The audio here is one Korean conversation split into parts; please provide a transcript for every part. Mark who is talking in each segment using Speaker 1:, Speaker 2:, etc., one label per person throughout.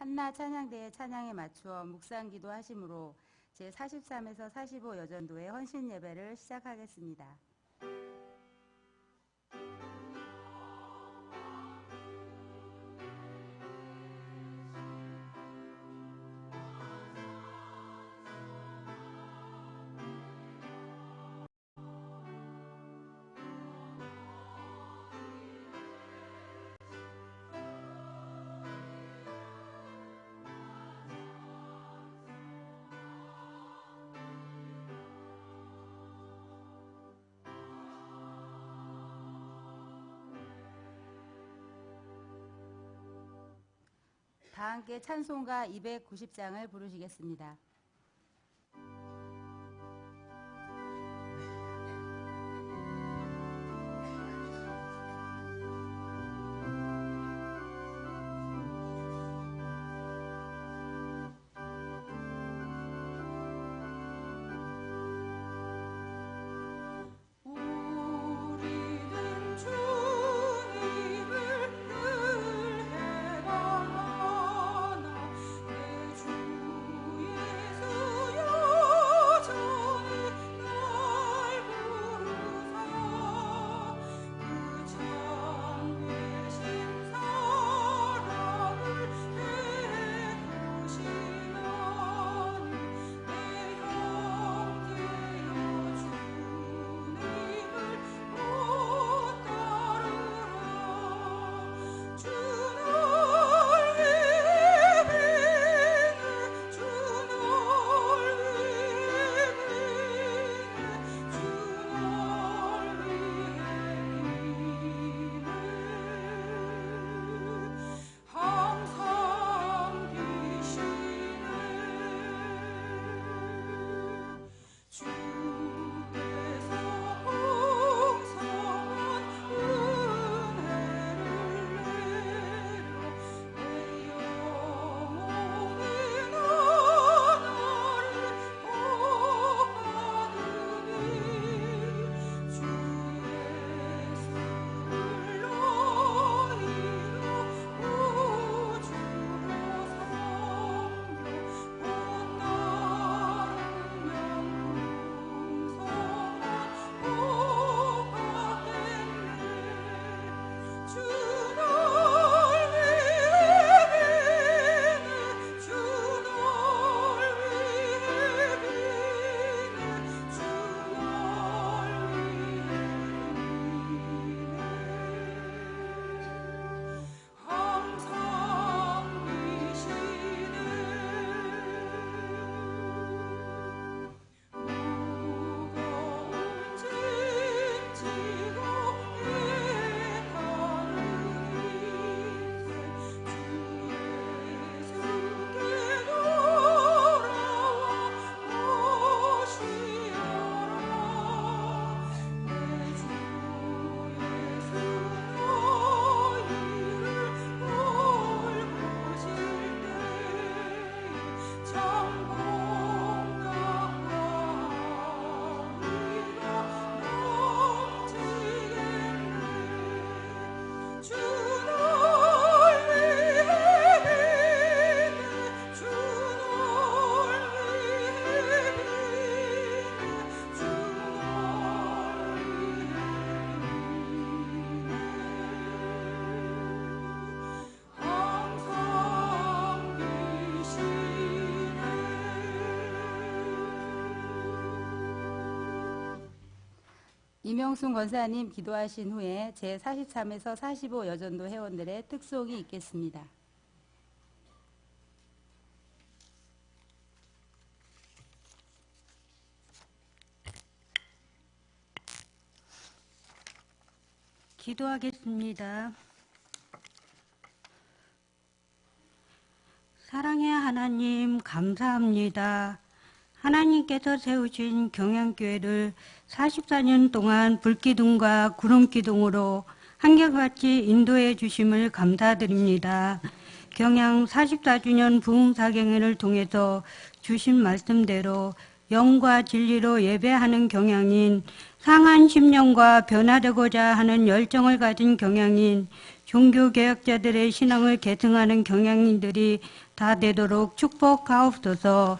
Speaker 1: 한나 찬양대의 찬양에 맞추어 묵상기도 하심으로 제43에서 45 여전도의 헌신 예배를 시작하겠습니다. 다 함께 찬송가 290장을 부르시겠습니다. 이명순 권사님 기도하신 후에 제43에서 45 여전도 회원들의 특송이 있겠습니다.
Speaker 2: 기도하겠습니다. 사랑의 하나님 감사합니다. 하나님께서 세우신 경양교회를 44년 동안 불기둥과 구름기둥으로 한결같이 인도해 주심을 감사드립니다. 경양 44주년 부흥사경회를 통해서 주신 말씀대로 영과 진리로 예배하는 경양인, 상한 심령과 변화되고자 하는 열정을 가진 경양인, 종교개혁자들의 신앙을 계승하는 경향인들이 다 되도록 축복하옵소서.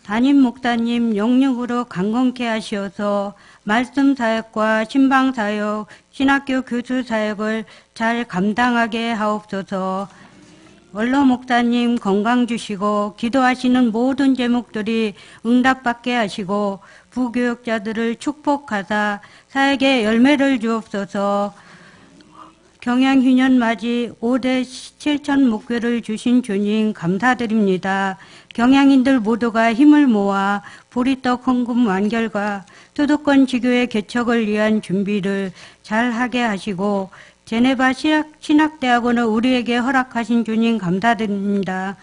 Speaker 2: 담임 목사님 영육으로 강건케 하시어서 말씀 사역과 신방 사역, 신학교 교수 사역을 잘 감당하게 하옵소서. 원로 목사님 건강 주시고 기도하시는 모든 제목들이 응답받게 하시고 부교역자들을 축복하사 사역에 열매를 주옵소서. 경양휴년 맞이 5대 7천 목회를 주신 주님 감사드립니다. 경양인들 모두가 힘을 모아 보리떡 헌금 완결과 수도권 지교회 개척을 위한 준비를 잘하게 하시고 제네바 신학대학원을 우리에게 허락하신 주님 감사드립니다.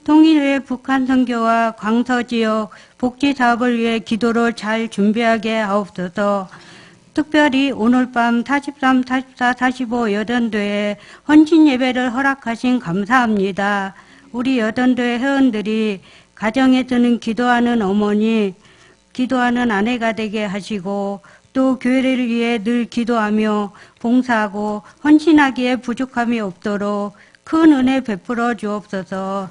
Speaker 2: 통일의 북한 선교와 광서지역 복지사업을 위해 기도로 잘 준비하게 하옵소서. 특별히 오늘 밤 43, 44, 45 여전도에 헌신 예배를 허락하신 감사합니다. 우리 여전도의 회원들이 가정에서는 기도하는 어머니, 기도하는 아내가 되게 하시고 또 교회를 위해 늘 기도하며 봉사하고 헌신하기에 부족함이 없도록 큰 은혜 베풀어 주옵소서.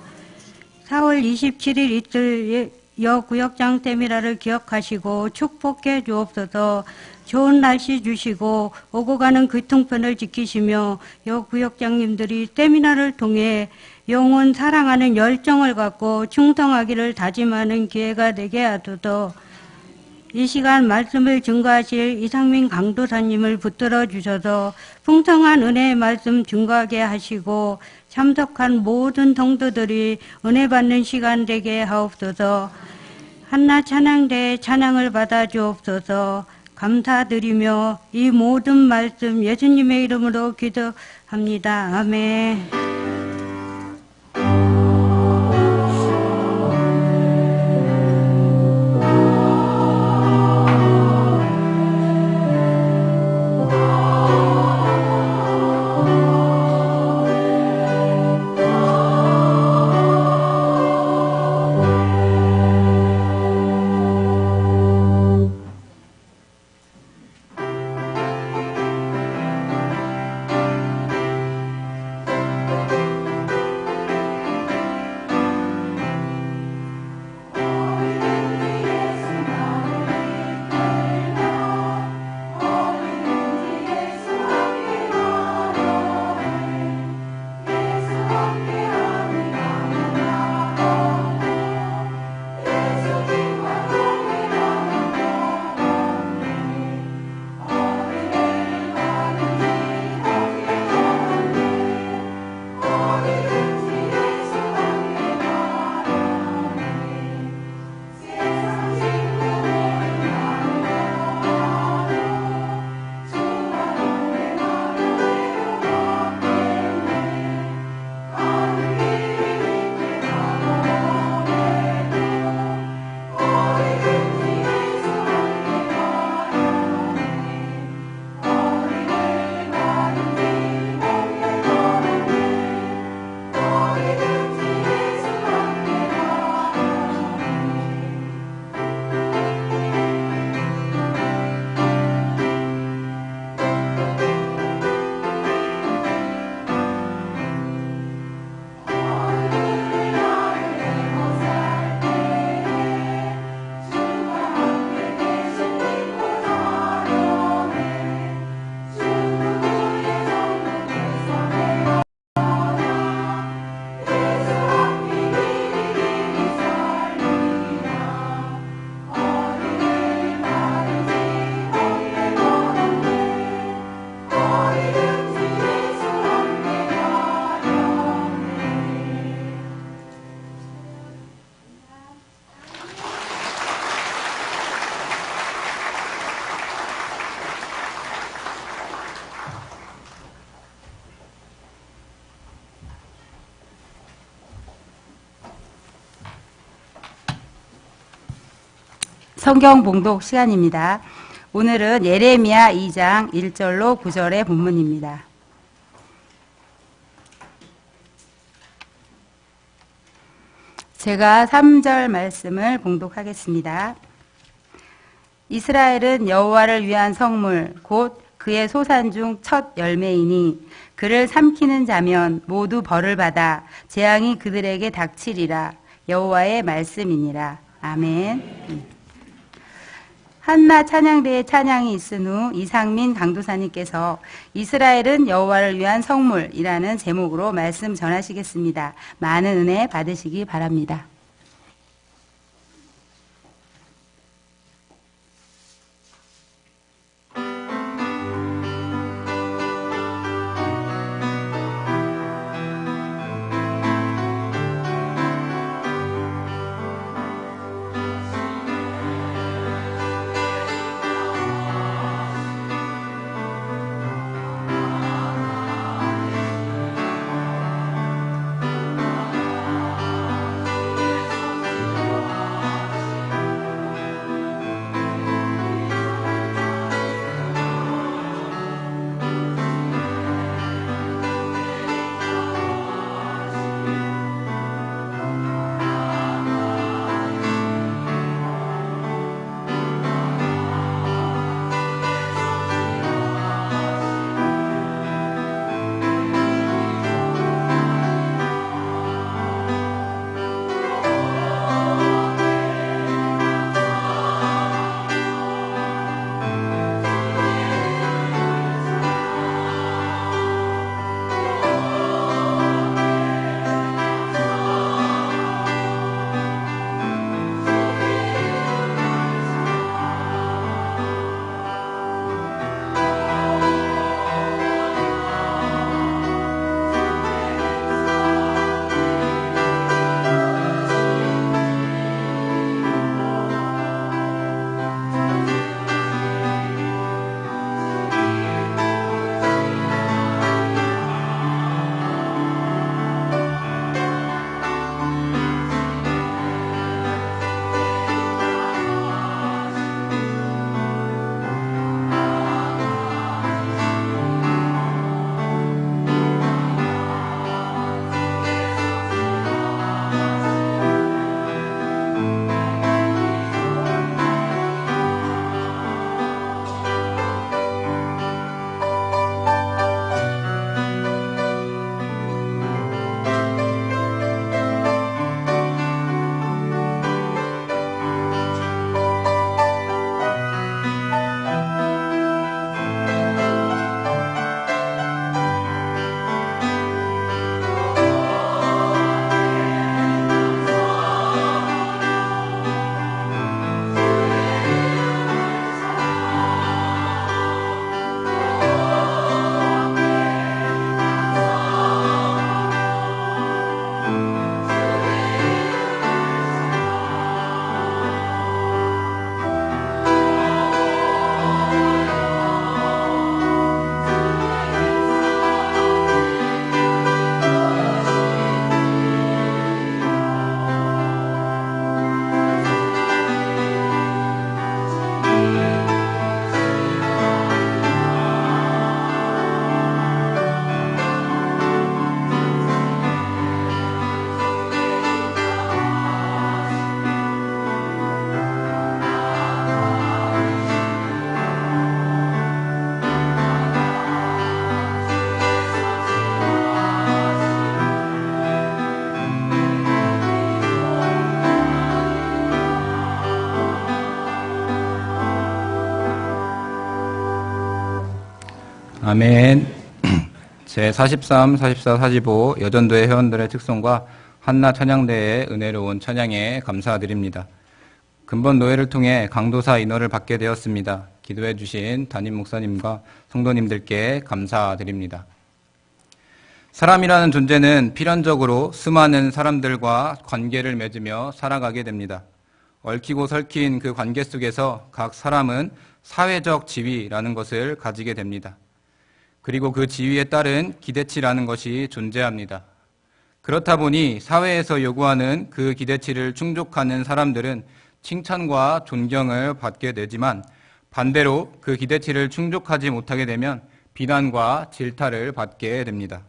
Speaker 2: 4월 27일 이틀 여구역장 세미나를 기억하시고 축복해 주옵소서. 좋은 날씨 주시고 오고 가는 교통편을 지키시며 여구역장님들이 세미나를 통해 영혼 사랑하는 열정을 갖고 충성하기를 다짐하는 기회가 되게 하소서. 이 시간 말씀을 증거하실 이상민 강도사님을 붙들어 주셔서 풍성한 은혜의 말씀 증거하게 하시고 참석한 모든 성도들이 은혜 받는 시간 되게 하옵소서. 한나 찬양대의 찬양을 받아 주옵소서. 감사드리며 이 모든 말씀 예수님의 이름으로 기도합니다. 아멘.
Speaker 1: 성경 봉독 시간입니다. 오늘은 예레미야 2장 1절로 9절의 본문입니다. 제가 3절 말씀을 봉독하겠습니다. 이스라엘은 여호와를 위한 성물 곧 그의 소산 중 첫 열매이니 그를 삼키는 자면 모두 벌을 받아 재앙이 그들에게 닥치리라. 여호와의 말씀이니라. 아멘. 한나 찬양대의 찬양이 있은 후 이상민 강도사님께서 이스라엘은 여호와를 위한 성물이라는 제목으로 말씀 전하시겠습니다. 많은 은혜 받으시기 바랍니다.
Speaker 3: 아멘. 제43, 44, 45 여전도회 회원들의 특성과 한나 찬양대의 은혜로운 찬양에 감사드립니다. 근본 노예를 통해 강도사 인허를 받게 되었습니다. 기도해 주신 담임 목사님과 성도님들께 감사드립니다. 사람이라는 존재는 필연적으로 수많은 사람들과 관계를 맺으며 살아가게 됩니다. 얽히고 설킨 그 관계 속에서 각 사람은 사회적 지위라는 것을 가지게 됩니다. 그리고 그 지위에 따른 기대치라는 것이 존재합니다. 그렇다 보니 사회에서 요구하는 그 기대치를 충족하는 사람들은 칭찬과 존경을 받게 되지만 반대로 그 기대치를 충족하지 못하게 되면 비난과 질타를 받게 됩니다.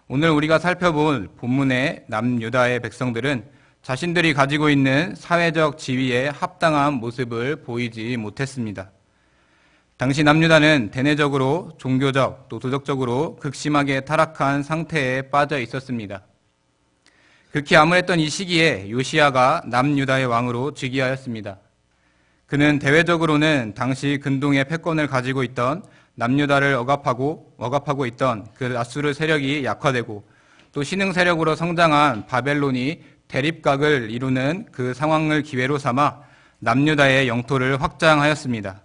Speaker 3: 오늘 우리가 살펴볼 본문의 남유다의 백성들은 자신들이 가지고 있는 사회적 지위에 합당한 모습을 보이지 못했습니다. 당시 남유다는 대내적으로 종교적 또 도덕적으로 극심하게 타락한 상태에 빠져 있었습니다. 극히 암울했던 이 시기에 요시야가 남유다의 왕으로 즉위하였습니다. 그는 대외적으로는 당시 근동의 패권을 가지고 있던 남유다를 억압하고 있던 그 아수르 세력이 약화되고 또 신흥 세력으로 성장한 바벨론이 대립각을 이루는 그 상황을 기회로 삼아 남유다의 영토를 확장하였습니다.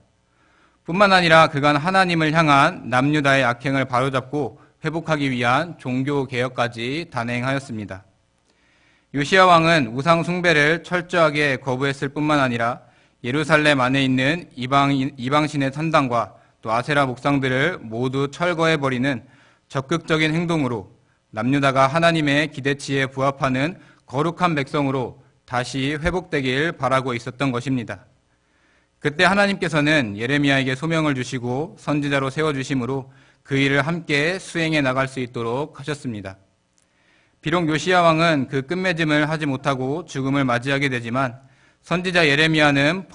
Speaker 3: 뿐만 아니라 그간 하나님을 향한 남유다의 악행을 바로잡고 회복하기 위한 종교 개혁까지 단행하였습니다. 요시야 왕은 우상 숭배를 철저하게 거부했을 뿐만 아니라 예루살렘 안에 있는 이방신의 산당과 또 아세라 목상들을 모두 철거해버리는 적극적인 행동으로 남유다가 하나님의 기대치에 부합하는 거룩한 백성으로 다시 회복되길 바라고 있었던 것입니다. 그때 하나님께서는 예레미야에게 소명을 주시고 선지자로 세워주심으로 그 일을 함께 수행해 나갈 수 있도록 하셨습니다. 비록 요시야 왕은 그 끝맺음을 하지 못하고 죽음을 맞이하게 되지만 선지자 예레미야는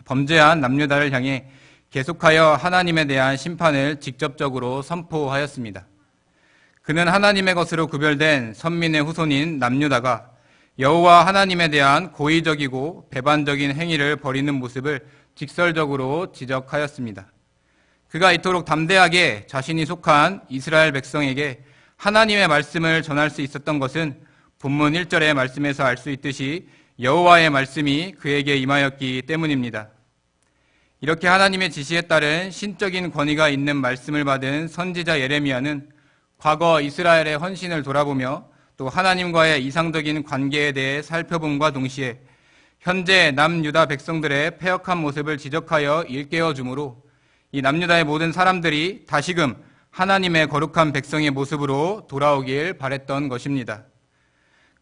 Speaker 3: 범죄한 남유다를 향해 계속하여 하나님에 대한 심판을 직접적으로 선포하였습니다. 그는 하나님의 것으로 구별된 선민의 후손인 남유다가 여호와 하나님에 대한 고의적이고 배반적인 행위를 벌이는 모습을 직설적으로 지적하였습니다. 그가 이토록 담대하게 자신이 속한 이스라엘 백성에게 하나님의 말씀을 전할 수 있었던 것은 본문 1절의 말씀에서 알 수 있듯이 여호와의 말씀이 그에게 임하였기 때문입니다. 이렇게 하나님의 지시에 따른 신적인 권위가 있는 말씀을 받은 선지자 예레미야는 과거 이스라엘의 헌신을 돌아보며 또 하나님과의 이상적인 관계에 대해 살펴봄과 동시에 현재 남유다 백성들의 패역한 모습을 지적하여 일깨워 주므로 이 남유다의 모든 사람들이 다시금 하나님의 거룩한 백성의 모습으로 돌아오길 바랬던 것입니다.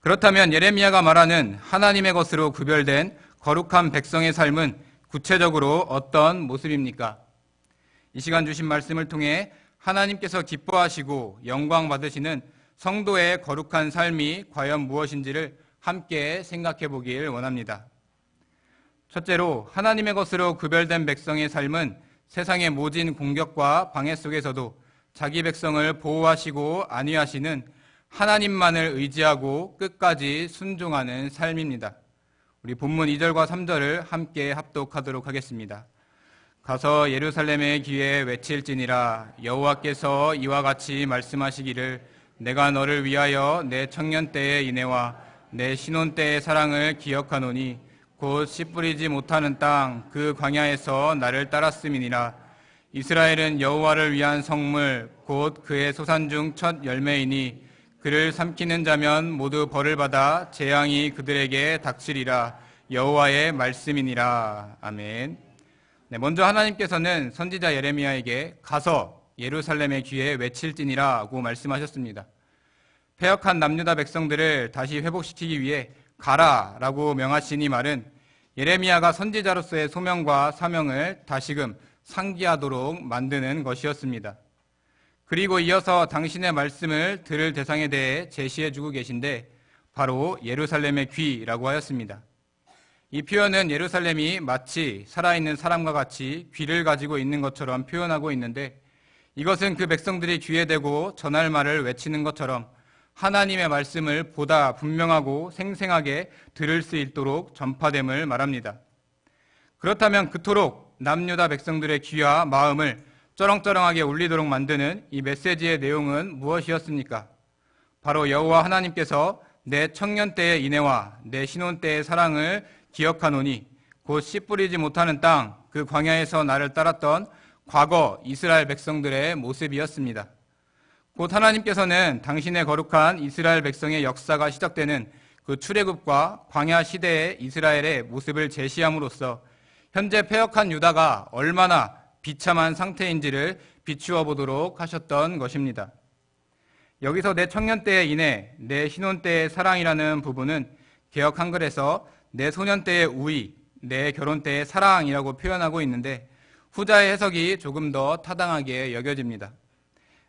Speaker 3: 그렇다면 예레미야가 말하는 하나님의 것으로 구별된 거룩한 백성의 삶은 구체적으로 어떤 모습입니까? 이 시간 주신 말씀을 통해 하나님께서 기뻐하시고 영광 받으시는 성도의 거룩한 삶이 과연 무엇인지를 함께 생각해 보길 원합니다. 첫째로 하나님의 것으로 구별된 백성의 삶은 세상의 모진 공격과 방해 속에서도 자기 백성을 보호하시고 안위하시는 하나님만을 의지하고 끝까지 순종하는 삶입니다. 우리 본문 2절과 3절을 함께 합독하도록 하겠습니다. 가서 예루살렘의 귀에 외칠지니라. 여호와께서 이와 같이 말씀하시기를 내가 너를 위하여 내 청년 때의 인애와 내 신혼 때의 사랑을 기억하노니 곧 씨 뿌리지 못하는 땅 그 광야에서 나를 따랐음이니라. 이스라엘은 여호와를 위한 성물 곧 그의 소산 중 첫 열매이니 그를 삼키는 자면 모두 벌을 받아 재앙이 그들에게 닥치리라. 여호와의 말씀이니라. 아멘. 먼저 하나님께서는 선지자 예레미야에게 가서 예루살렘의 귀에 외칠지니라고 말씀하셨습니다. 패역한 남유다 백성들을 다시 회복시키기 위해 가라라고 명하신 이 말은 예레미야가 선지자로서의 소명과 사명을 다시금 상기하도록 만드는 것이었습니다. 그리고 이어서 당신의 말씀을 들을 대상에 대해 제시해주고 계신데 바로 예루살렘의 귀라고 하였습니다. 이 표현은 예루살렘이 마치 살아있는 사람과 같이 귀를 가지고 있는 것처럼 표현하고 있는데 이것은 그 백성들이 귀에 대고 전할 말을 외치는 것처럼 하나님의 말씀을 보다 분명하고 생생하게 들을 수 있도록 전파됨을 말합니다. 그렇다면 그토록 남유다 백성들의 귀와 마음을 쩌렁쩌렁하게 울리도록 만드는 이 메시지의 내용은 무엇이었습니까? 바로 여호와 하나님께서 내 청년 때의 인애와 내 신혼 때의 사랑을 기억하노니 곧 씨 뿌리지 못하는 땅 그 광야에서 나를 따랐던 과거 이스라엘 백성들의 모습이었습니다. 곧 하나님께서는 당신의 거룩한 이스라엘 백성의 역사가 시작되는 그 출애굽과 광야 시대의 이스라엘의 모습을 제시함으로써 현재 패역한 유다가 얼마나 비참한 상태인지를 비추어 보도록 하셨던 것입니다. 여기서 내 청년 때의 인애, 내 신혼 때의 사랑이라는 부분은 개역 한글에서 내 소년 때의 우애, 내 결혼 때의 사랑이라고 표현하고 있는데 후자의 해석이 조금 더 타당하게 여겨집니다.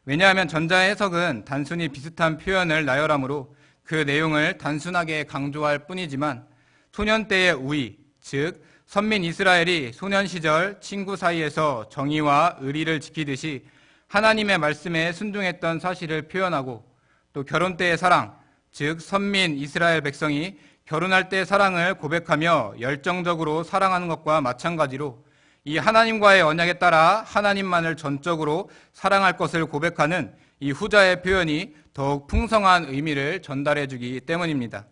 Speaker 3: 왜냐하면 전자의 해석은 단순히 비슷한 표현을 나열하므로 그 내용을 단순하게 강조할 뿐이지만 소년 때의 우애, 즉 선민 이스라엘이 소년 시절 친구 사이에서 정의와 의리를 지키듯이 하나님의 말씀에 순종했던 사실을 표현하고, 또 결혼 때의 사랑, 즉 선민 이스라엘 백성이 결혼할 때의 사랑을 고백하며 열정적으로 사랑하는 것과 마찬가지로 이 하나님과의 언약에 따라 하나님만을 전적으로 사랑할 것을 고백하는 이 후자의 표현이 더욱 풍성한 의미를 전달해 주기 때문입니다.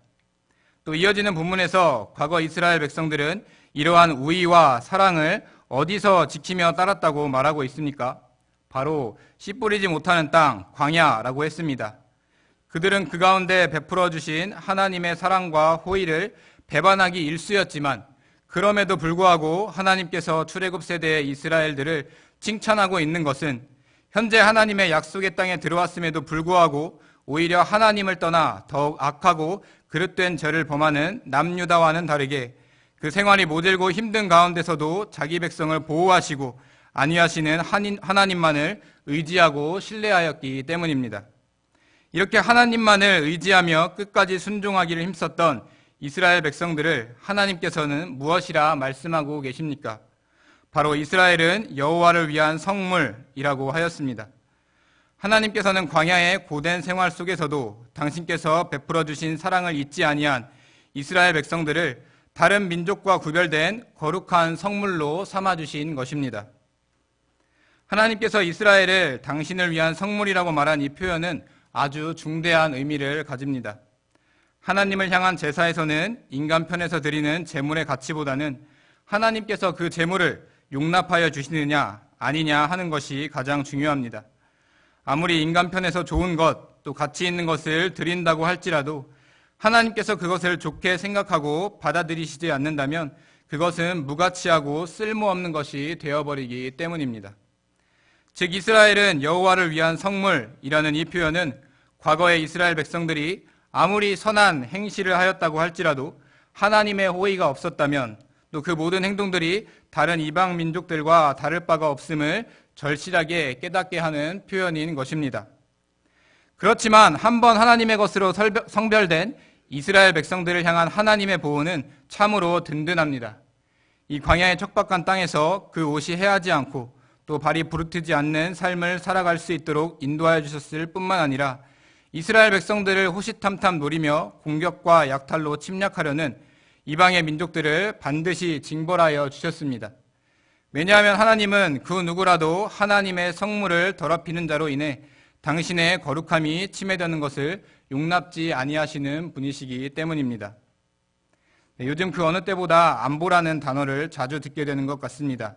Speaker 3: 또 이어지는 본문에서 과거 이스라엘 백성들은 이러한 우의와 사랑을 어디서 지키며 따랐다고 말하고 있습니까? 바로 씨 뿌리지 못하는 땅, 광야라고 했습니다. 그들은 그 가운데 베풀어 주신 하나님의 사랑과 호의를 배반하기 일쑤였지만, 그럼에도 불구하고 하나님께서 출애굽 세대의 이스라엘들을 칭찬하고 있는 것은 현재 하나님의 약속의 땅에 들어왔음에도 불구하고 오히려 하나님을 떠나 더욱 악하고 그릇된 죄를 범하는 남유다와는 다르게 그 생활이 모질고 힘든 가운데서도 자기 백성을 보호하시고 안위하시는 하나님만을 의지하고 신뢰하였기 때문입니다. 이렇게 하나님만을 의지하며 끝까지 순종하기를 힘썼던 이스라엘 백성들을 하나님께서는 무엇이라 말씀하고 계십니까? 바로 이스라엘은 여호와를 위한 성물이라고 하였습니다. 하나님께서는 광야의 고된 생활 속에서도 당신께서 베풀어 주신 사랑을 잊지 아니한 이스라엘 백성들을 다른 민족과 구별된 거룩한 성물로 삼아 주신 것입니다. 하나님께서 이스라엘을 당신을 위한 성물이라고 말한 이 표현은 아주 중대한 의미를 가집니다. 하나님을 향한 제사에서는 인간 편에서 드리는 제물의 가치보다는 하나님께서 그 제물을 용납하여 주시느냐 아니냐 하는 것이 가장 중요합니다. 아무리 인간 편에서 좋은 것, 또 가치 있는 것을 드린다고 할지라도 하나님께서 그것을 좋게 생각하고 받아들이시지 않는다면 그것은 무가치하고 쓸모없는 것이 되어버리기 때문입니다. 즉 이스라엘은 여호와를 위한 성물이라는 이 표현은 과거의 이스라엘 백성들이 아무리 선한 행실을 하였다고 할지라도 하나님의 호의가 없었다면 또 그 모든 행동들이 다른 이방 민족들과 다를 바가 없음을 절실하게 깨닫게 하는 표현인 것입니다. 그렇지만 한번 하나님의 것으로 성별된 이스라엘 백성들을 향한 하나님의 보호는 참으로 든든합니다. 이 광야의 척박한 땅에서 그 옷이 해하지 않고 또 발이 부르트지 않는 삶을 살아갈 수 있도록 인도하여 주셨을 뿐만 아니라 이스라엘 백성들을 호시탐탐 노리며 공격과 약탈로 침략하려는 이방의 민족들을 반드시 징벌하여 주셨습니다. 왜냐하면 하나님은 그 누구라도 하나님의 성물을 더럽히는 자로 인해 당신의 거룩함이 침해되는 것을 용납지 아니하시는 분이시기 때문입니다. 요즘 그 어느 때보다 안보라는 단어를 자주 듣게 되는 것 같습니다.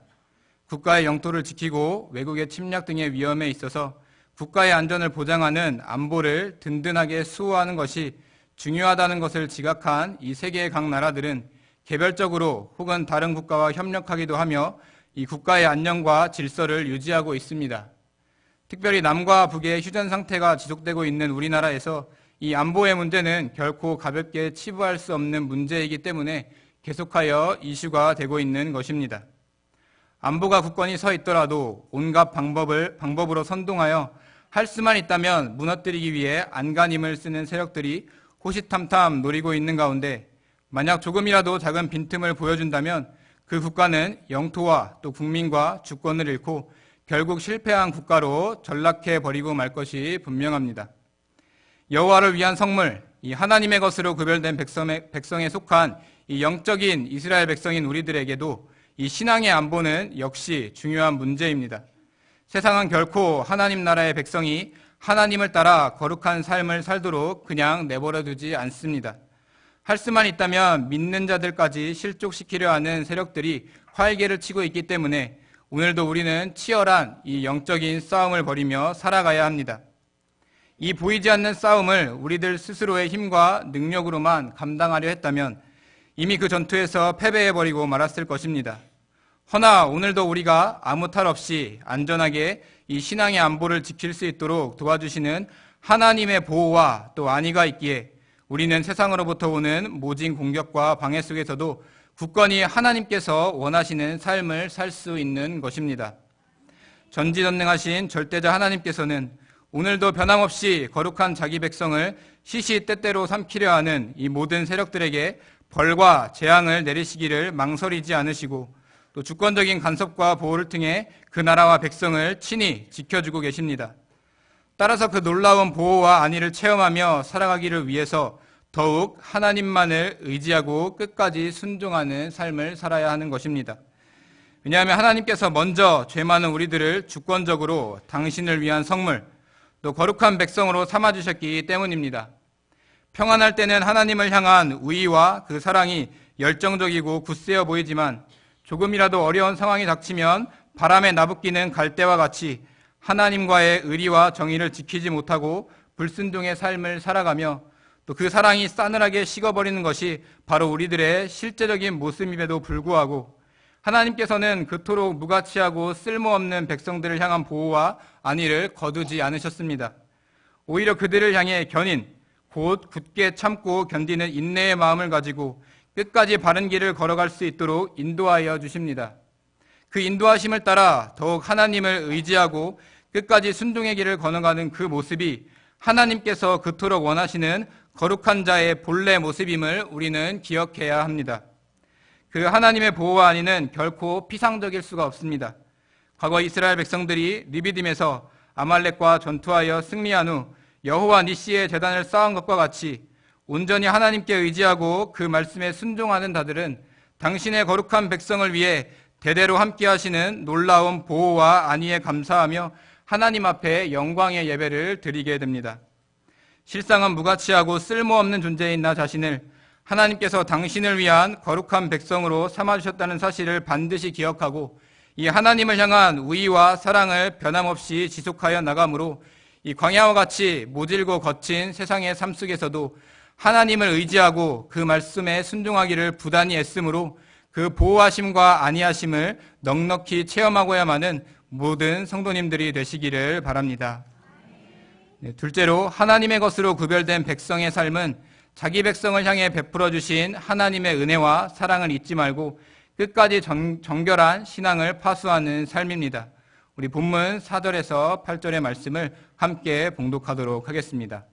Speaker 3: 국가의 영토를 지키고 외국의 침략 등의 위험에 있어서 국가의 안전을 보장하는 안보를 든든하게 수호하는 것이 중요하다는 것을 지각한 이 세계의 각 나라들은 개별적으로 혹은 다른 국가와 협력하기도 하며 이 국가의 안녕과 질서를 유지하고 있습니다. 특별히 남과 북의 휴전 상태가 지속되고 있는 우리나라에서 이 안보의 문제는 결코 가볍게 치부할 수 없는 문제이기 때문에 계속하여 이슈가 되고 있는 것입니다. 안보가 굳건히 서 있더라도 온갖 방법으로 선동하여 할 수만 있다면 무너뜨리기 위해 안간힘을 쓰는 세력들이 호시탐탐 노리고 있는 가운데 만약 조금이라도 작은 빈틈을 보여준다면 그 국가는 영토와 또 국민과 주권을 잃고 결국 실패한 국가로 전락해버리고 말 것이 분명합니다. 여호와를 위한 성물, 이 하나님의 것으로 구별된 백성에 속한 이 영적인 이스라엘 백성인 우리들에게도 이 신앙의 안보는 역시 중요한 문제입니다. 세상은 결코 하나님 나라의 백성이 하나님을 따라 거룩한 삶을 살도록 그냥 내버려 두지 않습니다. 할 수만 있다면 믿는 자들까지 실족시키려 하는 세력들이 활개를 치고 있기 때문에 오늘도 우리는 치열한 이 영적인 싸움을 벌이며 살아가야 합니다. 이 보이지 않는 싸움을 우리들 스스로의 힘과 능력으로만 감당하려 했다면 이미 그 전투에서 패배해버리고 말았을 것입니다. 허나 오늘도 우리가 아무 탈 없이 안전하게 이 신앙의 안보를 지킬 수 있도록 도와주시는 하나님의 보호와 또 안위가 있기에 우리는 세상으로부터 오는 모진 공격과 방해 속에서도 굳건히 하나님께서 원하시는 삶을 살 수 있는 것입니다. 전지전능하신 절대자 하나님께서는 오늘도 변함없이 거룩한 자기 백성을 시시때때로 삼키려 하는 이 모든 세력들에게 벌과 재앙을 내리시기를 망설이지 않으시고 또 주권적인 간섭과 보호를 통해 그 나라와 백성을 친히 지켜주고 계십니다. 따라서 그 놀라운 보호와 안위를 체험하며 살아가기를 위해서 더욱 하나님만을 의지하고 끝까지 순종하는 삶을 살아야 하는 것입니다. 왜냐하면 하나님께서 먼저 죄 많은 우리들을 주권적으로 당신을 위한 성물, 또 거룩한 백성으로 삼아주셨기 때문입니다. 평안할 때는 하나님을 향한 우위와 그 사랑이 열정적이고 굳세어 보이지만 조금이라도 어려운 상황이 닥치면 바람에 나부끼는 갈대와 같이 하나님과의 의리와 정의를 지키지 못하고 불순종의 삶을 살아가며 또 그 사랑이 싸늘하게 식어버리는 것이 바로 우리들의 실제적인 모습임에도 불구하고 하나님께서는 그토록 무가치하고 쓸모없는 백성들을 향한 보호와 안위를 거두지 않으셨습니다. 오히려 그들을 향해 견인, 곧 굳게 참고 견디는 인내의 마음을 가지고 끝까지 바른 길을 걸어갈 수 있도록 인도하여 주십니다. 그 인도하심을 따라 더욱 하나님을 의지하고 끝까지 순종의 길을 걸어가는 그 모습이 하나님께서 그토록 원하시는 거룩한 자의 본래 모습임을 우리는 기억해야 합니다. 그 하나님의 보호와 안위는 결코 피상적일 수가 없습니다. 과거 이스라엘 백성들이 르비딤에서 아말렉과 전투하여 승리한 후 여호와 니시의 제단을 쌓은 것과 같이 온전히 하나님께 의지하고 그 말씀에 순종하는 자들은 당신의 거룩한 백성을 위해 대대로 함께 하시는 놀라운 보호와 안위에 감사하며 하나님 앞에 영광의 예배를 드리게 됩니다. 실상은 무가치하고 쓸모없는 존재인 나 자신을 하나님께서 당신을 위한 거룩한 백성으로 삼아주셨다는 사실을 반드시 기억하고 이 하나님을 향한 우위와 사랑을 변함없이 지속하여 나가므로 이 광야와 같이 모질고 거친 세상의 삶 속에서도 하나님을 의지하고 그 말씀에 순종하기를 부단히 애쓰므로 그 보호하심과 안위하심을 넉넉히 체험하고야만은 모든 성도님들이 되시기를 바랍니다. 둘째로 하나님의 것으로 구별된 백성의 삶은 자기 백성을 향해 베풀어 주신 하나님의 은혜와 사랑을 잊지 말고 끝까지 정결한 신앙을 파수하는 삶입니다. 우리 본문 4절에서 8절의 말씀을 함께 봉독하도록 하겠습니다.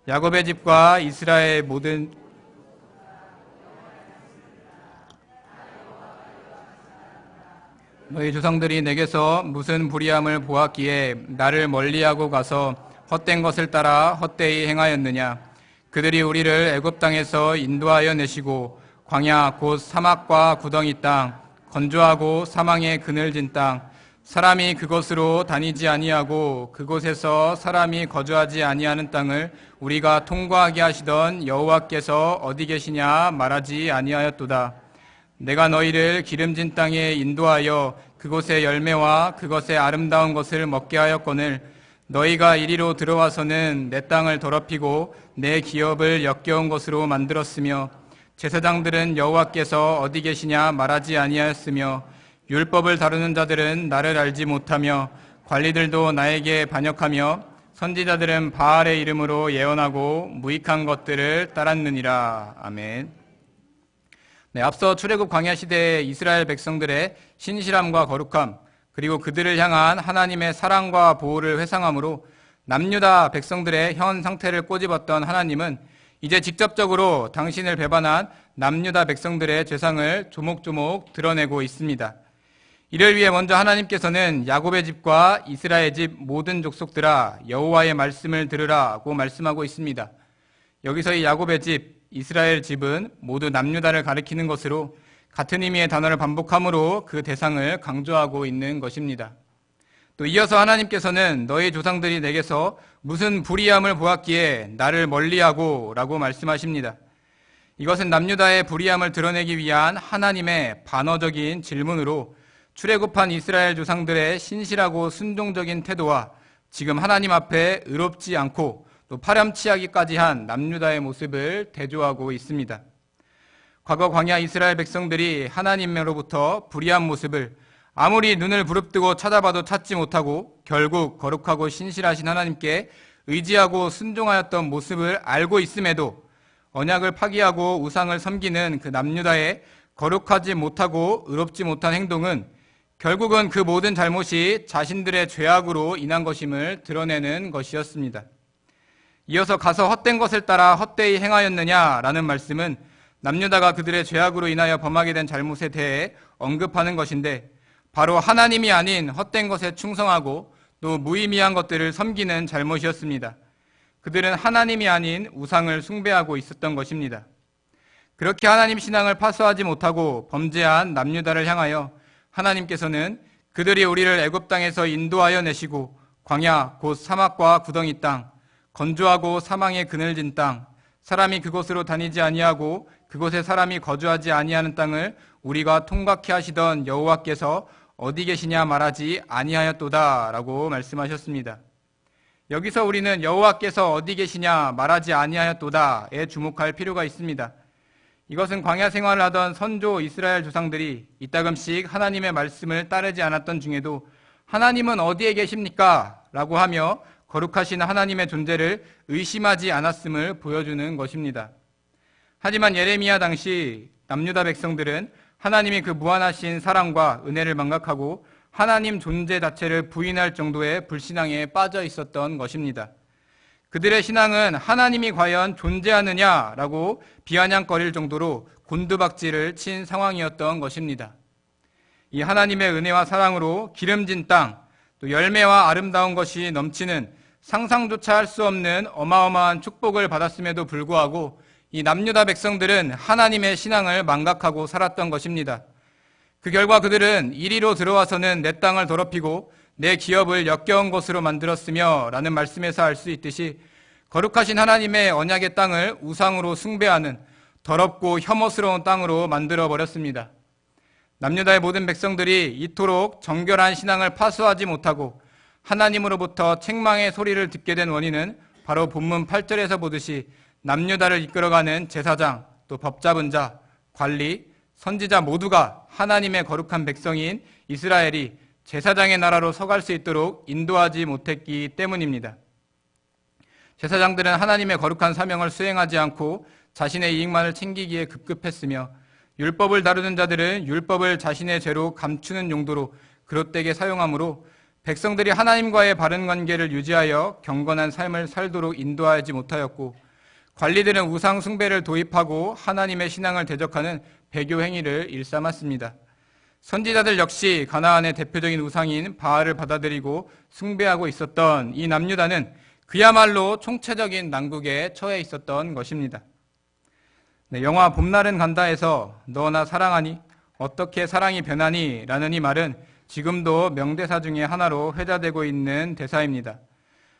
Speaker 3: 야곱의 집과 이스라엘 모든 너희 조상들이 내게서 무슨 불의함을 보았기에 나를 멀리하고 가서 헛된 것을 따라 헛되이 행하였느냐. 그들이 우리를 애굽 땅에서 인도하여 내시고 광야 곧 사막과 구덩이 땅, 건조하고 사망의 그늘진 땅, 사람이 그곳으로 다니지 아니하고 그곳에서 사람이 거주하지 아니하는 땅을 우리가 통과하게 하시던 여호와께서 어디 계시냐 말하지 아니하였도다. 내가 너희를 기름진 땅에 인도하여 그곳의 열매와 그것의 아름다운 것을 먹게 하였거늘 너희가 이리로 들어와서는 내 땅을 더럽히고 내 기업을 역겨운 것으로 만들었으며 제사장들은 여호와께서 어디 계시냐 말하지 아니하였으며 율법을 다루는 자들은 나를 알지 못하며 관리들도 나에게 반역하며 선지자들은 바알의 이름으로 예언하고 무익한 것들을 따랐느니라. 아멘. 네, 앞서 출애굽 광야 시대의 이스라엘 백성들의 신실함과 거룩함 그리고 그들을 향한 하나님의 사랑과 보호를 회상함으로 남유다 백성들의 현 상태를 꼬집었던 하나님은 이제 직접적으로 당신을 배반한 남유다 백성들의 죄상을 조목조목 드러내고 있습니다. 이를 위해 먼저 하나님께서는 야곱의 집과 이스라엘 집 모든 족속들아 여호와의 말씀을 들으라고 말씀하고 있습니다. 여기서 이 야곱의 집, 이스라엘 집은 모두 남유다를 가리키는 것으로 같은 의미의 단어를 반복함으로 그 대상을 강조하고 있는 것입니다. 또 이어서 하나님께서는 너희 조상들이 내게서 무슨 불의함을 보았기에 나를 멀리하고 라고 말씀하십니다. 이것은 남유다의 불의함을 드러내기 위한 하나님의 반어적인 질문으로 출애굽한 이스라엘 조상들의 신실하고 순종적인 태도와 지금 하나님 앞에 의롭지 않고 또 파렴치하기까지 한 남유다의 모습을 대조하고 있습니다. 과거 광야 이스라엘 백성들이 하나님으로부터 불의한 모습을 아무리 눈을 부릅뜨고 찾아봐도 찾지 못하고 결국 거룩하고 신실하신 하나님께 의지하고 순종하였던 모습을 알고 있음에도 언약을 파기하고 우상을 섬기는 그 남유다의 거룩하지 못하고 의롭지 못한 행동은 결국은 그 모든 잘못이 자신들의 죄악으로 인한 것임을 드러내는 것이었습니다. 이어서 가서 헛된 것을 따라 헛되이 행하였느냐라는 말씀은 남유다가 그들의 죄악으로 인하여 범하게 된 잘못에 대해 언급하는 것인데 바로 하나님이 아닌 헛된 것에 충성하고 또 무의미한 것들을 섬기는 잘못이었습니다. 그들은 하나님이 아닌 우상을 숭배하고 있었던 것입니다. 그렇게 하나님 신앙을 파수하지 못하고 범죄한 남유다를 향하여 하나님께서는 그들이 우리를 애굽 땅에서 인도하여 내시고 광야 곧 사막과 구덩이 땅, 건조하고 사망의 그늘진 땅, 사람이 그곳으로 다니지 아니하고 그곳에 사람이 거주하지 아니하는 땅을 우리가 통과케 하시던 여호와께서 어디 계시냐 말하지 아니하였도다 라고 말씀하셨습니다. 여기서 우리는 여호와께서 어디 계시냐 말하지 아니하였도다에 주목할 필요가 있습니다. 이것은 광야 생활을 하던 선조 이스라엘 조상들이 이따금씩 하나님의 말씀을 따르지 않았던 중에도 하나님은 어디에 계십니까? 라고 하며 거룩하신 하나님의 존재를 의심하지 않았음을 보여주는 것입니다. 하지만 예레미야 당시 남유다 백성들은 하나님이 그 무한하신 사랑과 은혜를 망각하고 하나님 존재 자체를 부인할 정도의 불신앙에 빠져 있었던 것입니다. 그들의 신앙은 하나님이 과연 존재하느냐라고 비아냥거릴 정도로 곤두박질을 친 상황이었던 것입니다. 이 하나님의 은혜와 사랑으로 기름진 땅, 또 열매와 아름다운 것이 넘치는 상상조차 할 수 없는 어마어마한 축복을 받았음에도 불구하고 이 남유다 백성들은 하나님의 신앙을 망각하고 살았던 것입니다. 그 결과 그들은 이리로 들어와서는 내 땅을 더럽히고 내 기업을 역겨운 것으로 만들었으며 라는 말씀에서 알 수 있듯이 거룩하신 하나님의 언약의 땅을 우상으로 숭배하는 더럽고 혐오스러운 땅으로 만들어버렸습니다. 남유다의 모든 백성들이 이토록 정결한 신앙을 파수하지 못하고 하나님으로부터 책망의 소리를 듣게 된 원인은 바로 본문 8절에서 보듯이 남유다를 이끌어가는 제사장, 또 법잡은 자, 관리, 선지자 모두가 하나님의 거룩한 백성인 이스라엘이 제사장의 나라로 서갈 수 있도록 인도하지 못했기 때문입니다. 제사장들은 하나님의 거룩한 사명을 수행하지 않고 자신의 이익만을 챙기기에 급급했으며 율법을 다루는 자들은 율법을 자신의 죄로 감추는 용도로 그릇되게 사용하므로 백성들이 하나님과의 바른 관계를 유지하여 경건한 삶을 살도록 인도하지 못하였고 관리들은 우상 숭배를 도입하고 하나님의 신앙을 대적하는 배교 행위를 일삼았습니다. 선지자들 역시 가나안의 대표적인 우상인 바알을 받아들이고 숭배하고 있었던 이 남유다는 그야말로 총체적인 난국에 처해 있었던 것입니다. 영화 봄날은 간다에서 너 나 사랑하니? 어떻게 사랑이 변하니? 라는 이 말은 지금도 명대사 중에 하나로 회자되고 있는 대사입니다.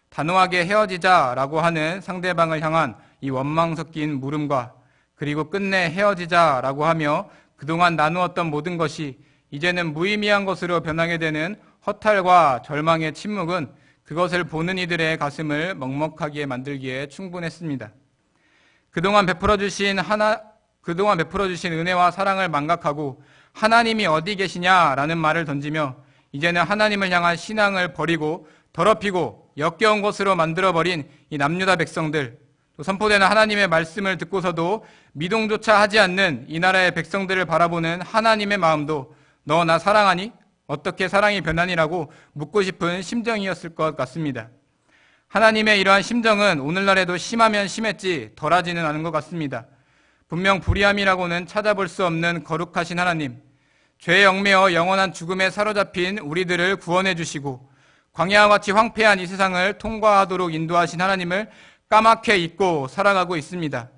Speaker 3: 단호하게 헤어지자라고 하는 상대방을 향한 이 원망 섞인 물음과 그리고 끝내 헤어지자라고 하며 그동안 나누었던 모든 것이 이제는 무의미한 것으로 변하게 되는 허탈과 절망의 침묵은 그것을 보는 이들의 가슴을 먹먹하게 만들기에 충분했습니다. 그동안 베풀어 주신 은혜와 사랑을 망각하고 하나님이 어디 계시냐라는 말을 던지며 이제는 하나님을 향한 신앙을 버리고 더럽히고 역겨운 것으로 만들어버린 이 남유다 백성들, 또 선포되는 하나님의 말씀을 듣고서도 미동조차 하지 않는 이 나라의 백성들을 바라보는 하나님의 마음도 너 나 사랑하니? 어떻게 사랑이 변하니라고 묻고 싶은 심정이었을 것 같습니다. 하나님의 이러한 심정은 오늘날에도 심하면 심했지 덜하지는 않은 것 같습니다. 분명 불의함이라고는 찾아볼 수 없는 거룩하신 하나님, 죄에 얽매여 영원한 죽음에 사로잡힌 우리들을 구원해 주시고 광야와 같이 황폐한 이 세상을 통과하도록 인도하신 하나님을 까맣게 잊고 살아가고 있습니다.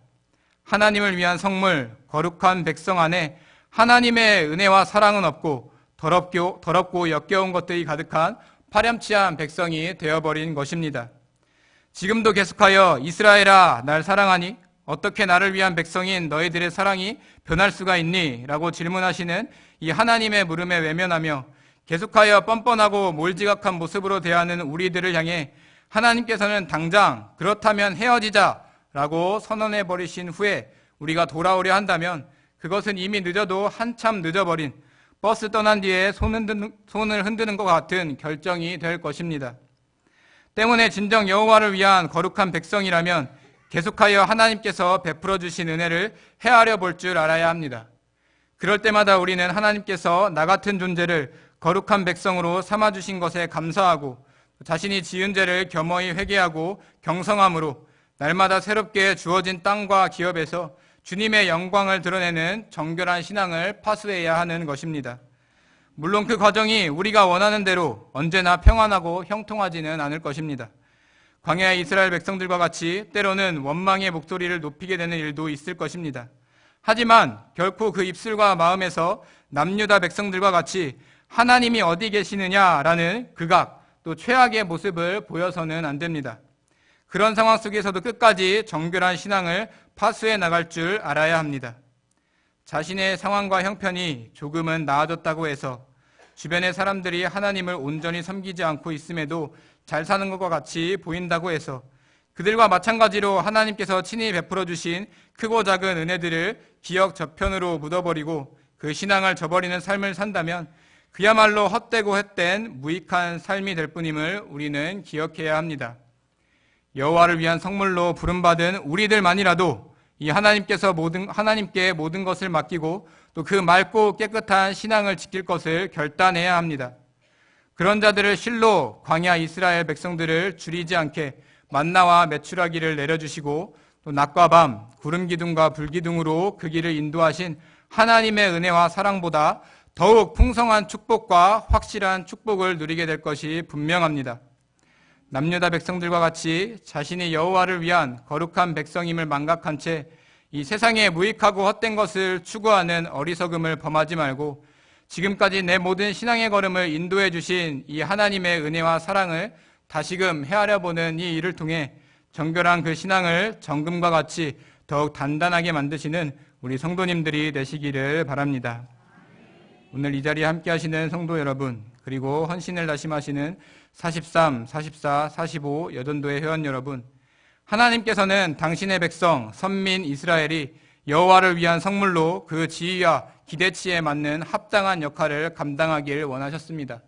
Speaker 3: 하나님을 위한 성물, 거룩한 백성 안에 하나님의 은혜와 사랑은 없고 더럽고 역겨운 것들이 가득한 파렴치한 백성이 되어버린 것입니다. 지금도 계속하여 이스라엘아 날 사랑하니? 어떻게 나를 위한 백성인 너희들의 사랑이 변할 수가 있니? 라고 질문하시는 이 하나님의 물음에 외면하며 계속하여 뻔뻔하고 몰지각한 모습으로 대하는 우리들을 향해 하나님께서는 당장 그렇다면 헤어지자 라고 선언해버리신 후에 우리가 돌아오려 한다면 그것은 이미 늦어도 한참 늦어버린 버스 떠난 뒤에 손을 흔드는 것 같은 결정이 될 것입니다. 때문에 진정 여호와를 위한 거룩한 백성이라면 계속하여 하나님께서 베풀어 주신 은혜를 헤아려 볼 줄 알아야 합니다. 그럴 때마다 우리는 하나님께서 나 같은 존재를 거룩한 백성으로 삼아주신 것에 감사하고 자신이 지은 죄를 겸허히 회개하고 경성함으로 날마다 새롭게 주어진 땅과 기업에서 주님의 영광을 드러내는 정결한 신앙을 파수해야 하는 것입니다. 물론 그 과정이 우리가 원하는 대로 언제나 평안하고 형통하지는 않을 것입니다. 광야의 이스라엘 백성들과 같이 때로는 원망의 목소리를 높이게 되는 일도 있을 것입니다. 하지만 결코 그 입술과 마음에서 남유다 백성들과 같이 하나님이 어디 계시느냐라는 극악, 또 최악의 모습을 보여서는 안 됩니다. 그런 상황 속에서도 끝까지 정결한 신앙을 파수해 나갈 줄 알아야 합니다. 자신의 상황과 형편이 조금은 나아졌다고 해서 주변의 사람들이 하나님을 온전히 섬기지 않고 있음에도 잘 사는 것과 같이 보인다고 해서 그들과 마찬가지로 하나님께서 친히 베풀어 주신 크고 작은 은혜들을 기억 저편으로 묻어버리고 그 신앙을 저버리는 삶을 산다면 그야말로 헛되고 헛된 무익한 삶이 될 뿐임을 우리는 기억해야 합니다. 여호와를 위한 성물로 부름받은 우리들만이라도 이 하나님께 모든 것을 맡기고 또 그 맑고 깨끗한 신앙을 지킬 것을 결단해야 합니다. 그런 자들을 실로 광야 이스라엘 백성들을 줄이지 않게 만나와 메추라기를 내려주시고 또 낮과 밤 구름 기둥과 불 기둥으로 그 길을 인도하신 하나님의 은혜와 사랑보다 더욱 풍성한 축복과 확실한 축복을 누리게 될 것이 분명합니다. 남유다 백성들과 같이 자신이 여호와를 위한 거룩한 백성임을 망각한 채 이 세상에 무익하고 헛된 것을 추구하는 어리석음을 범하지 말고 지금까지 내 모든 신앙의 걸음을 인도해 주신 이 하나님의 은혜와 사랑을 다시금 헤아려보는 이 일을 통해 정결한 그 신앙을 정금과 같이 더욱 단단하게 만드시는 우리 성도님들이 되시기를 바랍니다. 오늘 이 자리에 함께 하시는 성도 여러분, 그리고 헌신을 다짐하시는 43, 44, 45 여전도의 회원 여러분, 하나님께서는 당신의 백성 선민 이스라엘이 여호와를 위한 성물로 그 지위와 기대치에 맞는 합당한 역할을 감당하길 원하셨습니다.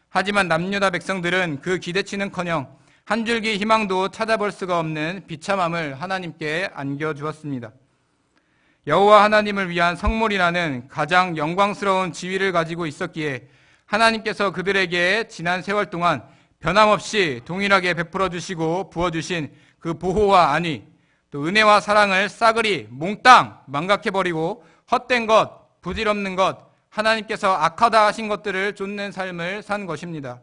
Speaker 3: 하지만 남유다 백성들은 그 기대치는커녕 한 줄기 희망도 찾아볼 수가 없는 비참함을 하나님께 안겨주었습니다. 여호와 하나님을 위한 성물이라는 가장 영광스러운 지위를 가지고 있었기에 하나님께서 그들에게 지난 세월 동안 변함없이 동일하게 베풀어 주시고 부어주신 그 보호와 안위, 또 은혜와 사랑을 싸그리 몽땅 망각해버리고 헛된 것, 부질없는 것, 하나님께서 악하다 하신 것들을 쫓는 삶을 산 것입니다.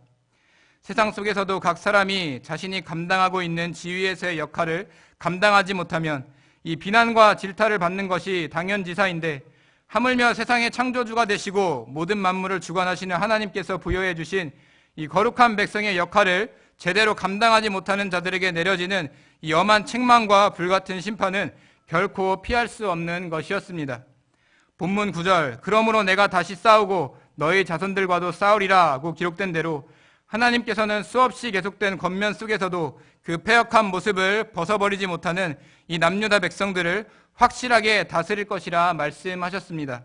Speaker 3: 세상 속에서도 각 사람이 자신이 감당하고 있는 지위에서의 역할을 감당하지 못하면 이 비난과 질타를 받는 것이 당연지사인데, 하물며 세상의 창조주가 되시고 모든 만물을 주관하시는 하나님께서 부여해 주신 이 거룩한 백성의 역할을 제대로 감당하지 못하는 자들에게 내려지는 이 엄한 책망과 불같은 심판은 결코 피할 수 없는 것이었습니다. 본문 9절, 그러므로 내가 다시 싸우고 너희 자손들과도 싸우리라고 기록된 대로 하나님께서는 수없이 계속된 권면 속에서도 그 패역한 모습을 벗어버리지 못하는 이 남유다 백성들을 확실하게 다스릴 것이라 말씀하셨습니다.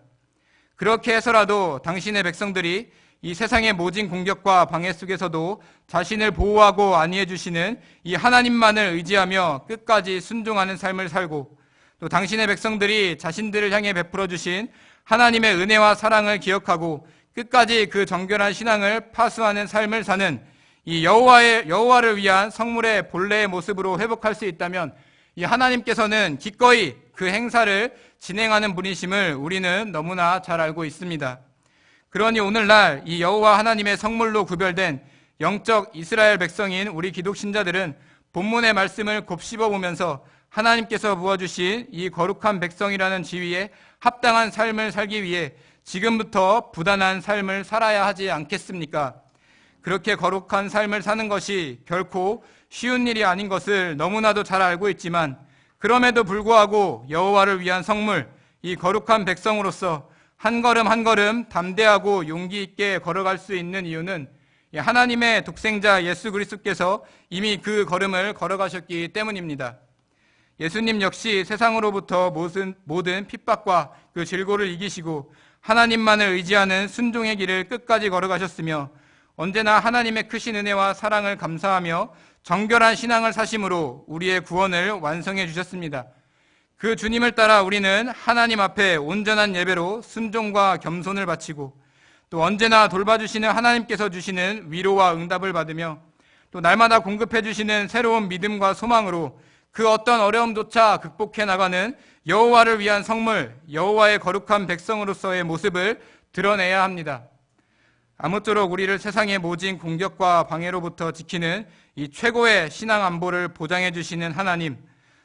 Speaker 3: 그렇게 해서라도 당신의 백성들이 이 세상의 모진 공격과 방해 속에서도 자신을 보호하고 안위해 주시는 이 하나님만을 의지하며 끝까지 순종하는 삶을 살고, 또 당신의 백성들이 자신들을 향해 베풀어 주신 하나님의 은혜와 사랑을 기억하고 끝까지 그 정결한 신앙을 파수하는 삶을 사는 이 여호와를 위한 성물의 본래의 모습으로 회복할 수 있다면 이 하나님께서는 기꺼이 그 행사를 진행하는 분이심을 우리는 너무나 잘 알고 있습니다. 그러니 오늘날 이 여호와 하나님의 성물로 구별된 영적 이스라엘 백성인 우리 기독신자들은 본문의 말씀을 곱씹어 보면서 하나님께서 부어주신 이 거룩한 백성이라는 지위에 합당한 삶을 살기 위해 지금부터 부단한 삶을 살아야 하지 않겠습니까? 그렇게 거룩한 삶을 사는 것이 결코 쉬운 일이 아닌 것을 너무나도 잘 알고 있지만, 그럼에도 불구하고 여호와를 위한 성물, 이 거룩한 백성으로서 한 걸음 한 걸음 담대하고 용기 있게 걸어갈 수 있는 이유는 하나님의 독생자 예수 그리스도께서 이미 그 걸음을 걸어가셨기 때문입니다. 예수님 역시 세상으로부터 모든 핍박과 그 질고를 이기시고 하나님만을 의지하는 순종의 길을 끝까지 걸어가셨으며, 언제나 하나님의 크신 은혜와 사랑을 감사하며 정결한 신앙을 사심으로 우리의 구원을 완성해 주셨습니다. 그 주님을 따라 우리는 하나님 앞에 온전한 예배로 순종과 겸손을 바치고, 또 언제나 돌봐주시는 하나님께서 주시는 위로와 응답을 받으며, 또 날마다 공급해 주시는 새로운 믿음과 소망으로 그 어떤 어려움조차 극복해 나가는 여호와를 위한 성물, 여호와의 거룩한 백성으로서의 모습을 드러내야 합니다. 아무쪼록 우리를 세상의 모진 공격과 방해로부터 지키는 이 최고의 신앙 안보를 보장해 주시는 하나님,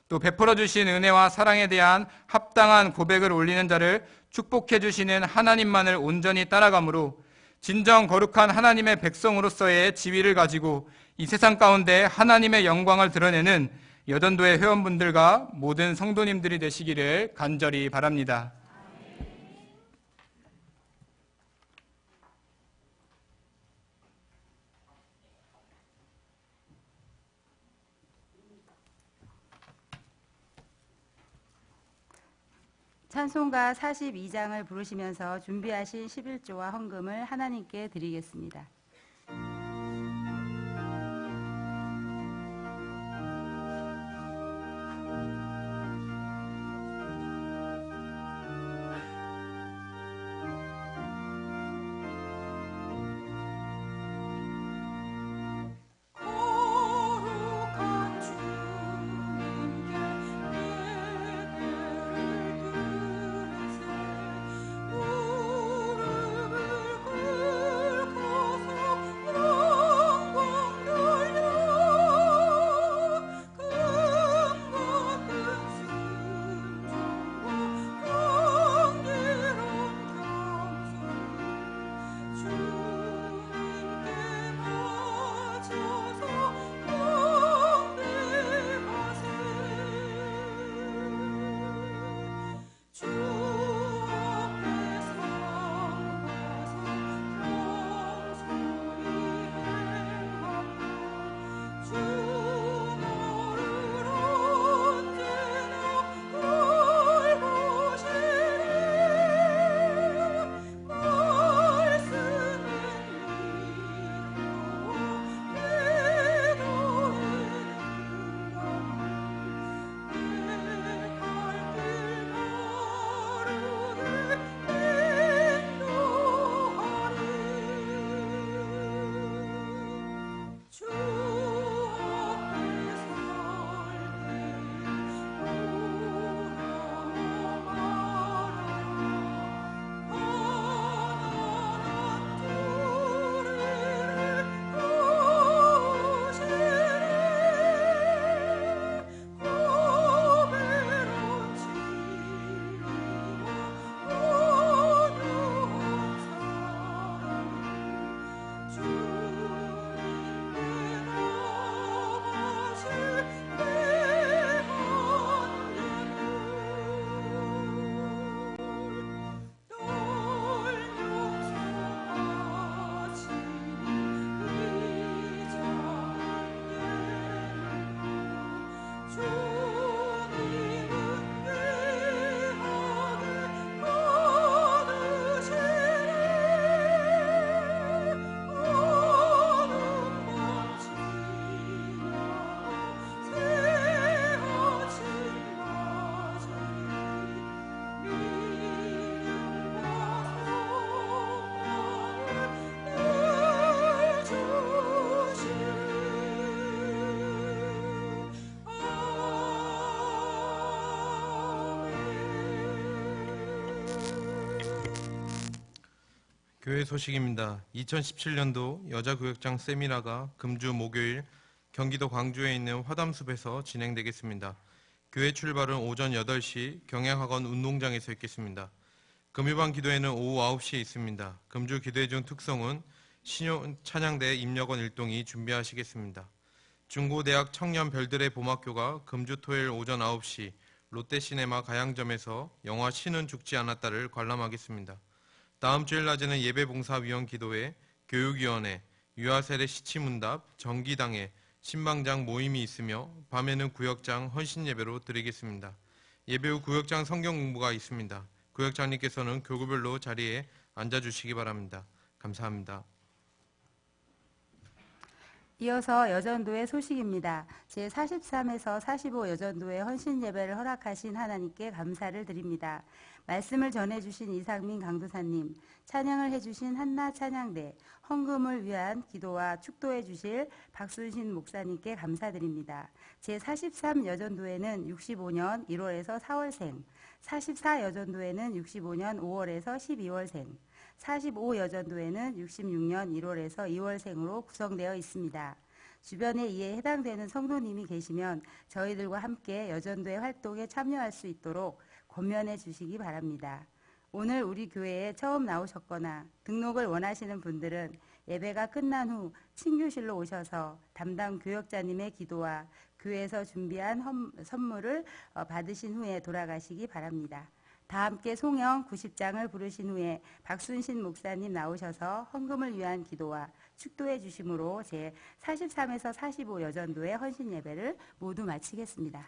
Speaker 3: 또 베풀어 주신 은혜와 사랑에 대한 합당한 고백을 올리는 자를 축복해 주시는 하나님만을 온전히 따라가므로 진정 거룩한 하나님의 백성으로서의 지위를 가지고 이 세상 가운데 하나님의 영광을 드러내는 여전도의 회원분들과 모든 성도님들이 되시기를 간절히 바랍니다.
Speaker 1: 찬송가 42장을 부르시면서 준비하신 11조와 헌금을 하나님께 드리겠습니다.
Speaker 4: 교회 소식입니다. 2017년도 여자교역장 세미나가 금주 목요일 경기도 광주에 있는 화담숲에서 진행되겠습니다. 교회 출발은 오전 8시 경양학원 운동장에서 있겠습니다. 금요반 기도회는 오후 9시에 있습니다. 금주 기도회 중 특성은 신용 찬양대 입력원 일동이 준비하시겠습니다. 중고대학 청년 별들의 봄학교가 금주 토요일 오전 9시 롯데시네마 가양점에서 영화 신은 죽지 않았다를 관람하겠습니다. 다음 주일 낮에는 예배봉사위원 기도회, 교육위원회, 유아세례 시치문답, 정기당회, 신방장 모임이 있으며 밤에는 구역장 헌신예배로 드리겠습니다. 예배 후 구역장 성경 공부가 있습니다. 구역장님께서는 교구별로 자리에 앉아주시기 바랍니다. 감사합니다.
Speaker 1: 이어서 여전도의 소식입니다. 제43에서 45 여전도의 헌신 예배를 허락하신 하나님께 감사를 드립니다. 말씀을 전해주신 이상민 강도사님, 찬양을 해주신 한나 찬양대, 헌금을 위한 기도와 축도해 주실 박순신 목사님께 감사드립니다. 제43 여전도에는 65년 1월에서 4월생, 44 여전도에는 65년 5월에서 12월생, 45 여전도에는 66년 1월에서 2월생으로 구성되어 있습니다. 주변에 이에 해당되는 성도님이 계시면 저희들과 함께 여전도의 활동에 참여할 수 있도록 권면해 주시기 바랍니다. 오늘 우리 교회에 처음 나오셨거나 등록을 원하시는 분들은 예배가 끝난 후 친교실로 오셔서 담당 교역자님의 기도와 교회에서 준비한 선물을 받으신 후에 돌아가시기 바랍니다. 다 함께 송영 90장을 부르신 후에 박순신 목사님 나오셔서 헌금을 위한 기도와 축도해 주심으로 제43에서 45 여전도의 헌신 예배를 모두 마치겠습니다.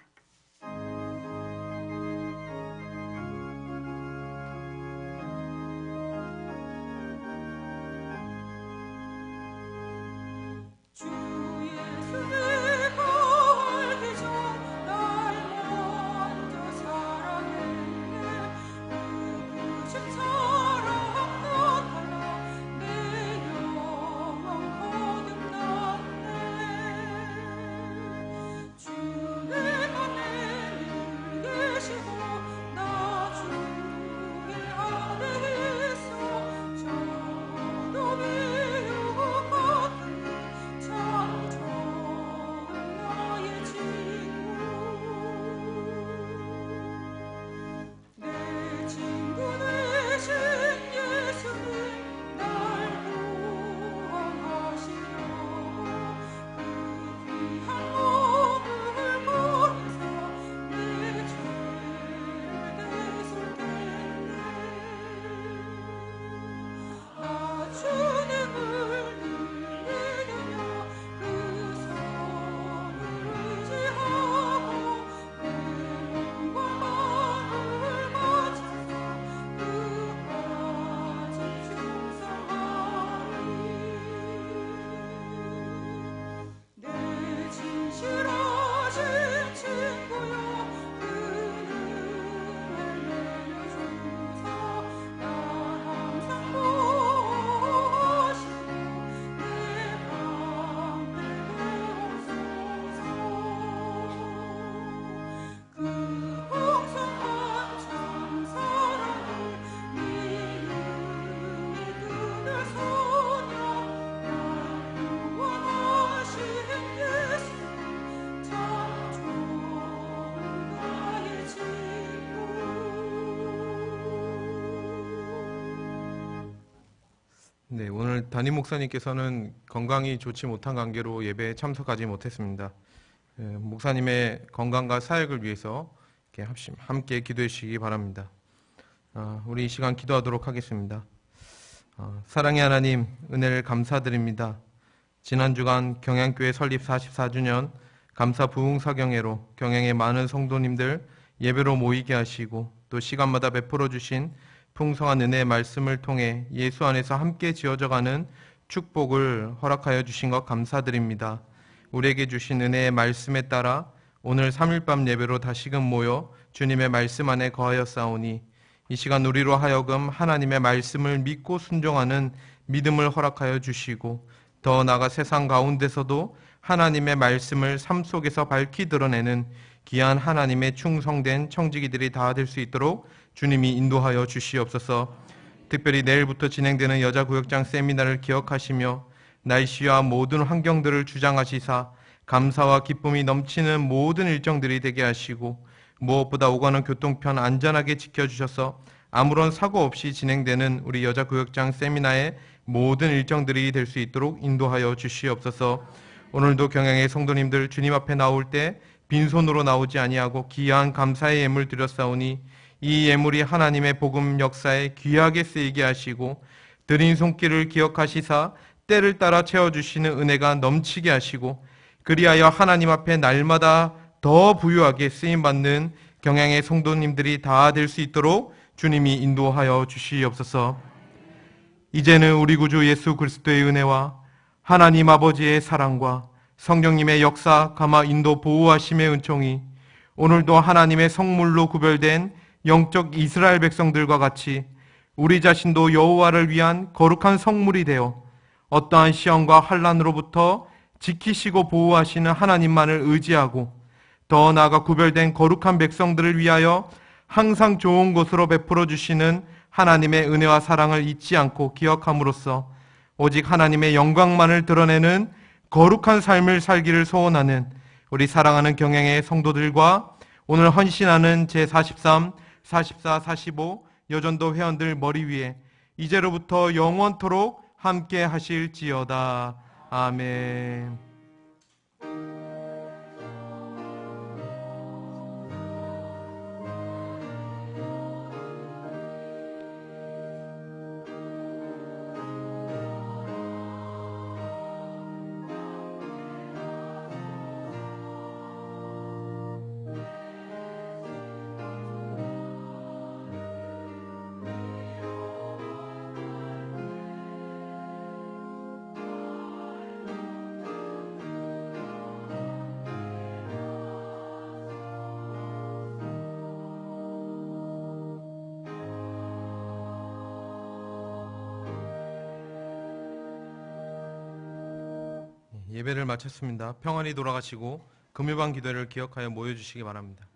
Speaker 4: 네, 오늘 담임 목사님께서는 건강이 좋지 못한 관계로 예배에 참석하지 못했습니다. 목사님의 건강과 사역을 위해서 이렇게 함께 기도해 주시기 바랍니다. 우리 이 시간 기도하도록 하겠습니다. 사랑의 하나님, 은혜를 감사드립니다. 지난 주간 경양교회 설립 44주년 감사 부흥사경회로 경양의 많은 성도님들 예배로 모이게 하시고 또 시간마다 베풀어 주신 풍성한 은혜의 말씀을 통해 예수 안에서 함께 지어져가는 축복을 허락하여 주신 것 감사드립니다. 우리에게 주신 은혜의 말씀에 따라 오늘 3일밤 예배로 다시금 모여 주님의 말씀 안에 거하였사오니 이 시간 우리로 하여금 하나님의 말씀을 믿고 순종하는 믿음을 허락하여 주시고 더 나아가 세상 가운데서도 하나님의 말씀을 삶 속에서 밝히 드러내는 귀한 하나님의 충성된 청지기들이 다 될 수 있도록 주님이 인도하여 주시옵소서. 특별히 내일부터 진행되는 여자구역장 세미나를 기억하시며 날씨와 모든 환경들을 주장하시사 감사와 기쁨이 넘치는 모든 일정들이 되게 하시고 무엇보다 오가는 교통편 안전하게 지켜주셔서 아무런 사고 없이 진행되는 우리 여자구역장 세미나의 모든 일정들이 될 수 있도록 인도하여 주시옵소서. 오늘도 경양의 성도님들 주님 앞에 나올 때 빈손으로 나오지 아니하고 귀한 감사의 예물 드렸사오니 이 예물이 하나님의 복음 역사에 귀하게 쓰이게 하시고 드린 손길을 기억하시사 때를 따라 채워주시는 은혜가 넘치게 하시고 그리하여 하나님 앞에 날마다 더 부유하게 쓰임받는 경양의 성도님들이 다 될 수 있도록 주님이 인도하여 주시옵소서. 이제는 우리 구주 예수 그리스도의 은혜와 하나님 아버지의 사랑과 성령님의 역사, 감화, 인도, 보호하심의 은총이 오늘도 하나님의 성물로 구별된 영적 이스라엘 백성들과 같이 우리 자신도 여호와를 위한 거룩한 성물이 되어 어떠한 시험과 환난으로부터 지키시고 보호하시는 하나님만을 의지하고 더 나아가 구별된 거룩한 백성들을 위하여 항상 좋은 것으로 베풀어 주시는 하나님의 은혜와 사랑을 잊지 않고 기억함으로써 오직 하나님의 영광만을 드러내는 거룩한 삶을 살기를 소원하는 우리 사랑하는 경영의 성도들과 오늘 헌신하는 제43, 44, 45 여전도 회원들 머리 위에 이제로부터 영원토록 함께 하실지어다. 아멘. 예배를 마쳤습니다. 평안히 돌아가시고 금요반 기도를 기억하여 모여주시기 바랍니다.